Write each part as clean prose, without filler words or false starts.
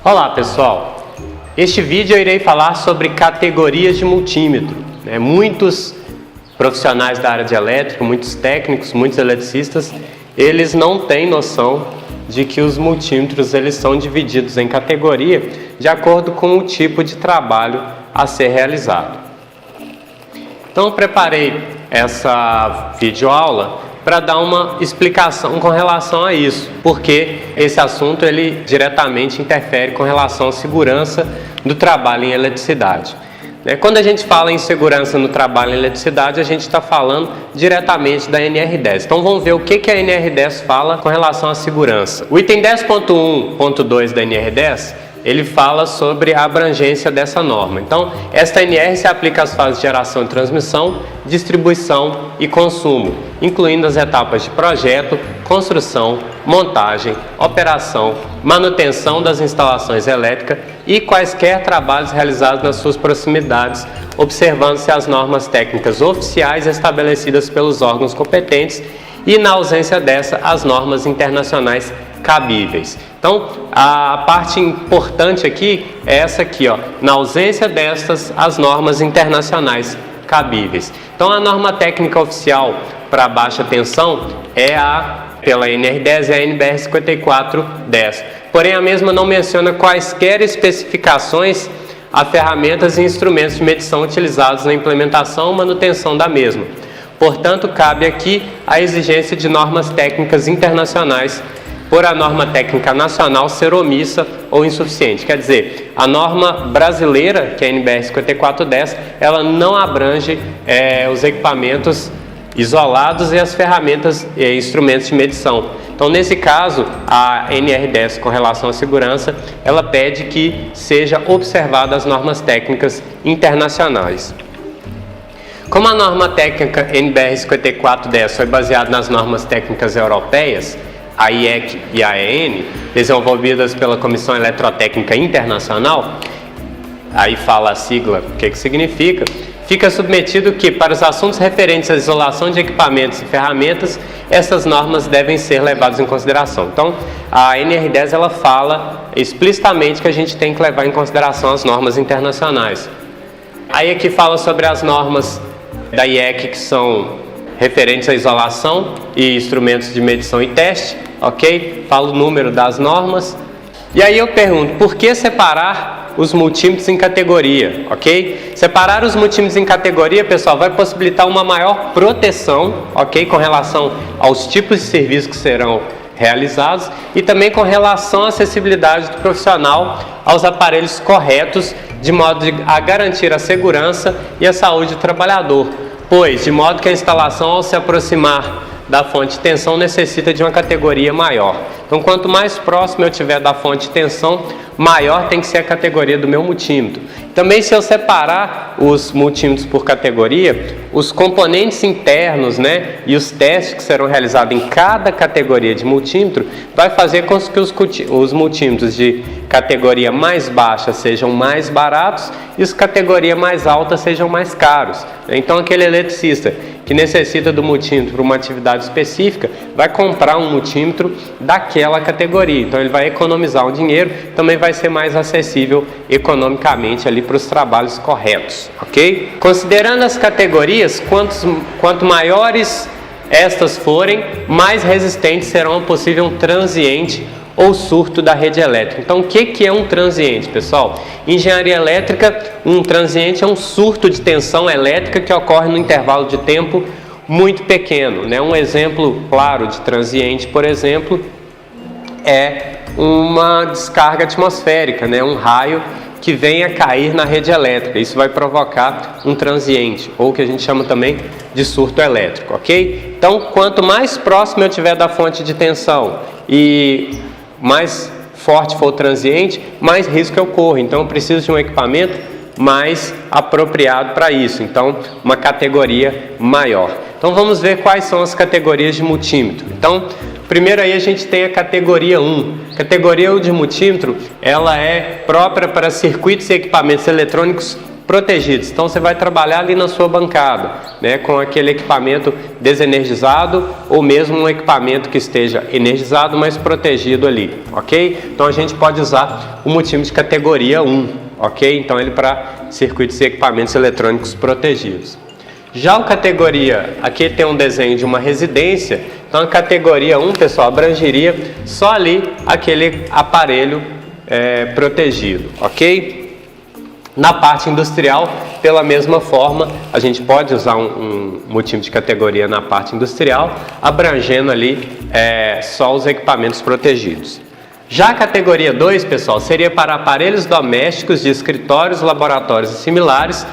Olá pessoal, este vídeo eu irei falar sobre categorias de multímetro. Muitos profissionais da área de elétrica, muitos técnicos, muitos eletricistas, eles não têm noção de que os multímetros eles são divididos em categoria de acordo com o tipo de trabalho a ser realizado. Então eu preparei essa videoaula para dar uma explicação com relação a isso, porque esse assunto ele diretamente interfere com relação à segurança do trabalho em eletricidade. Quando a gente fala em segurança no trabalho em eletricidade, a gente está falando diretamente da NR10. Então vamos ver o que a NR10 fala com relação à segurança. O item 10.1.2 da NR10, ele fala sobre a abrangência dessa norma. Então, esta NR se aplica às fases de geração e transmissão, distribuição e consumo, incluindo as etapas de projeto, construção, montagem, operação, manutenção das instalações elétricas e quaisquer trabalhos realizados nas suas proximidades, observando-se as normas técnicas oficiais estabelecidas pelos órgãos competentes e, na ausência dessa, as normas internacionais cabíveis. Então, a parte importante aqui é essa aqui, ó. Na ausência destas, as normas internacionais cabíveis. Então, a norma técnica oficial para baixa tensão é pela NR10 e a NBR 5410. Porém, a mesma não menciona quaisquer especificações a ferramentas e instrumentos de medição utilizados na implementação ou manutenção da mesma. Portanto, cabe aqui a exigência de normas técnicas internacionais por a norma técnica nacional ser omissa ou insuficiente. Quer dizer, a norma brasileira, que é a NBR 5410, ela não abrange os equipamentos isolados e as ferramentas e instrumentos de medição. Então, nesse caso, a NR10, com relação à segurança, ela pede que seja observadas as normas técnicas internacionais. Como a norma técnica NBR 5410 foi baseada nas normas técnicas europeias, a IEC e a AEN, desenvolvidas pela Comissão Eletrotécnica Internacional, aí fala a sigla, o que significa, fica submetido que, para os assuntos referentes à isolação de equipamentos e ferramentas, essas normas devem ser levadas em consideração. Então, a NR10 ela fala explicitamente que a gente tem que levar em consideração as normas internacionais. Aí aqui fala sobre as normas da IEC que são referentes à isolação e instrumentos de medição e teste, ok? Fala o número das normas. E aí eu pergunto, por que separar os multímetros em categoria, ok? Separar os multímetros em categoria, pessoal, vai possibilitar uma maior proteção, ok? Com relação aos tipos de serviços que serão realizados e também com relação à acessibilidade do profissional aos aparelhos corretos, de modo a garantir a segurança e a saúde do trabalhador. Pois, de modo que a instalação, ao se aproximar da fonte de tensão, necessita de uma categoria maior. Então, quanto mais próximo eu estiver da fonte de tensão, maior tem que ser a categoria do meu multímetro. Também, se eu separar os multímetros por categoria, os componentes internos, e os testes que serão realizados em cada categoria de multímetro, vai fazer com que os multímetros de categoria mais baixa sejam mais baratos e os de categoria mais alta sejam mais caros. Então, aquele eletricista que necessita do multímetro para uma atividade específica, vai comprar um multímetro daquela categoria. Então, ele vai economizar um dinheiro, também vai ser mais acessível economicamente ali para os trabalhos corretos, ok? Considerando as categorias, quanto maiores estas forem, mais resistentes serão a possível um transiente ou surto da rede elétrica. Então, o que é um transiente, pessoal? Em engenharia elétrica, um transiente é um surto de tensão elétrica que ocorre no intervalo de tempo muito pequeno. Um exemplo claro de transiente, por exemplo, é uma descarga atmosférica, um raio que venha cair na rede elétrica. Isso vai provocar um transiente, ou que a gente chama também de surto elétrico, ok? Então, quanto mais próximo eu estiver da fonte de tensão e mais forte for o transiente, mais risco eu corro. Então, eu preciso de um equipamento mais apropriado para isso. Então, uma categoria maior. Então, vamos ver quais são as categorias de multímetro. Então, primeiro aí a gente tem a categoria 1. Categoria 1 de multímetro, ela é própria para circuitos e equipamentos eletrônicos protegidos. Então você vai trabalhar ali na sua bancada, né, com aquele equipamento desenergizado ou mesmo um equipamento que esteja energizado, mas protegido ali, ok? Então a gente pode usar o multímetro de categoria 1, ok? Então ele para circuitos e equipamentos eletrônicos protegidos. Já o categoria, aqui tem um desenho de uma residência, então a categoria 1, pessoal, abrangeria só ali aquele aparelho protegido, ok? Na parte industrial, pela mesma forma, a gente pode usar um multímetro de categoria na parte industrial, abrangendo ali só os equipamentos protegidos. Já a categoria 2, pessoal, seria para aparelhos domésticos de escritórios, laboratórios e similares,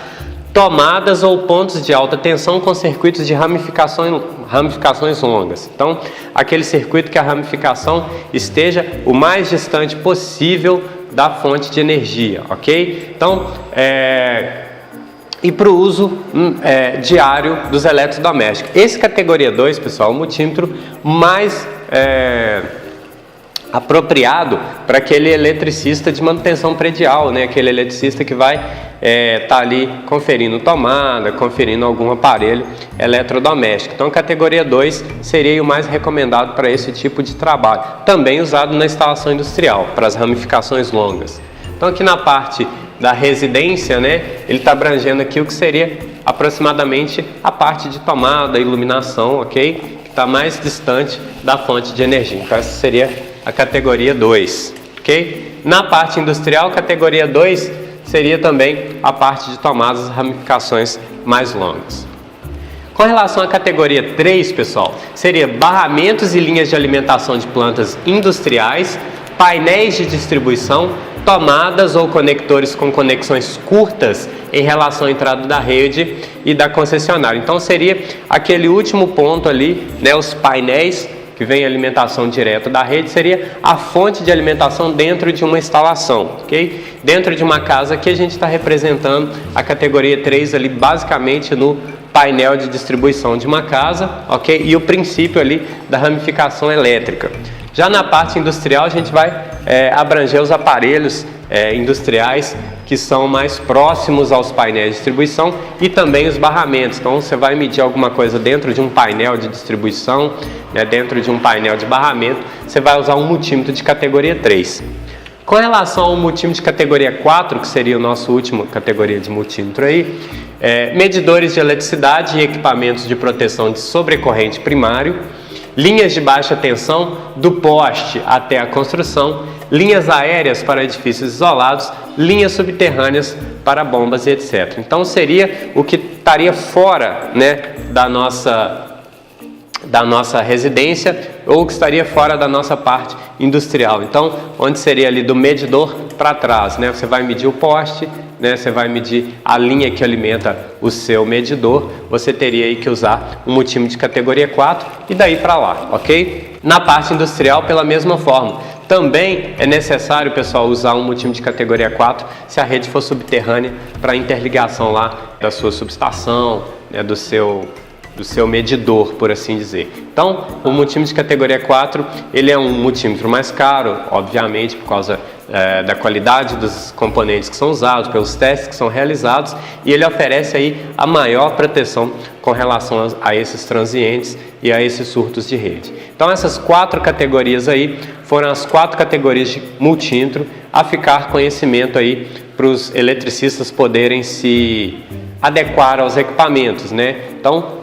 tomadas ou pontos de alta tensão com circuitos de ramificações longas. Então, aquele circuito que a ramificação esteja o mais distante possível da fonte de energia, ok? Então, e para o uso diário dos eletrodomésticos. Esse categoria 2, pessoal, é o multímetro mais apropriado para aquele eletricista de manutenção predial, né? Aquele eletricista que vai estar ali conferindo tomada, conferindo algum aparelho eletrodoméstico. Então, a categoria 2 seria o mais recomendado para esse tipo de trabalho, também usado na instalação industrial, para as ramificações longas. Então, aqui na parte da residência, né, ele está abrangendo aqui o que seria aproximadamente a parte de tomada, iluminação, ok? Que está mais distante da fonte de energia. Então, essa seria a categoria 2, ok? Na parte industrial, categoria 2 seria também a parte de tomadas e ramificações mais longas. Com relação à categoria 3, pessoal, seria barramentos e linhas de alimentação de plantas industriais, painéis de distribuição, tomadas ou conectores com conexões curtas em relação à entrada da rede e da concessionária. Então seria aquele último ponto ali, né, os painéis que vem alimentação direta da rede, seria a fonte de alimentação dentro de uma instalação, ok? Dentro de uma casa aqui a gente está representando a categoria 3 ali basicamente no painel de distribuição de uma casa, ok? E o princípio ali da ramificação elétrica. Já na parte industrial a gente vai abranger os aparelhos industriais que são mais próximos aos painéis de distribuição e também os barramentos. Então você vai medir alguma coisa dentro de um painel de distribuição, né, dentro de um painel de barramento, você vai usar um multímetro de categoria 3. Com relação ao multímetro de categoria 4, que seria o nosso último categoria de multímetro aí, medidores de eletricidade e equipamentos de proteção de sobrecorrente primário, linhas de baixa tensão do poste até a construção, linhas aéreas para edifícios isolados, linhas subterrâneas para bombas e etc. Então seria o que estaria fora, né, da nossa residência ou que estaria fora da nossa parte industrial. Então, onde seria ali do medidor para trás, né? Você vai medir o poste, né? Você vai medir a linha que alimenta o seu medidor, você teria aí que usar um multímetro de categoria 4 e daí para lá, ok? Na parte industrial, pela mesma forma. Também é necessário, pessoal, usar um multímetro de categoria 4 se a rede for subterrânea para interligação lá da sua subestação, né, do seu medidor, por assim dizer. Então, o multímetro de categoria 4, ele é um multímetro mais caro, obviamente, por causa da qualidade dos componentes que são usados, pelos testes que são realizados, e ele oferece aí a maior proteção com relação a esses transientes e a esses surtos de rede. Então, essas 4 categorias aí foram as 4 categorias de multímetro a ficar conhecimento aí para os eletricistas poderem se adequar aos equipamentos, né? Então,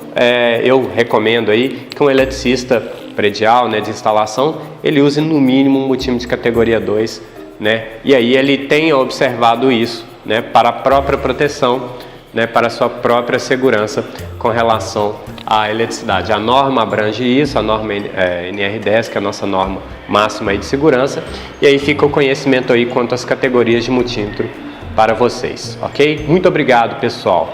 eu recomendo aí que um eletricista predial, né, de instalação, ele use no mínimo um multímetro de categoria 2, né? E aí ele tenha observado isso, né, para a própria proteção, né, para a sua própria segurança com relação à eletricidade. A norma abrange isso, a norma NR10, que é a nossa norma máxima aí de segurança, e aí fica o conhecimento aí quanto às categorias de multímetro para vocês, ok? Muito obrigado, pessoal!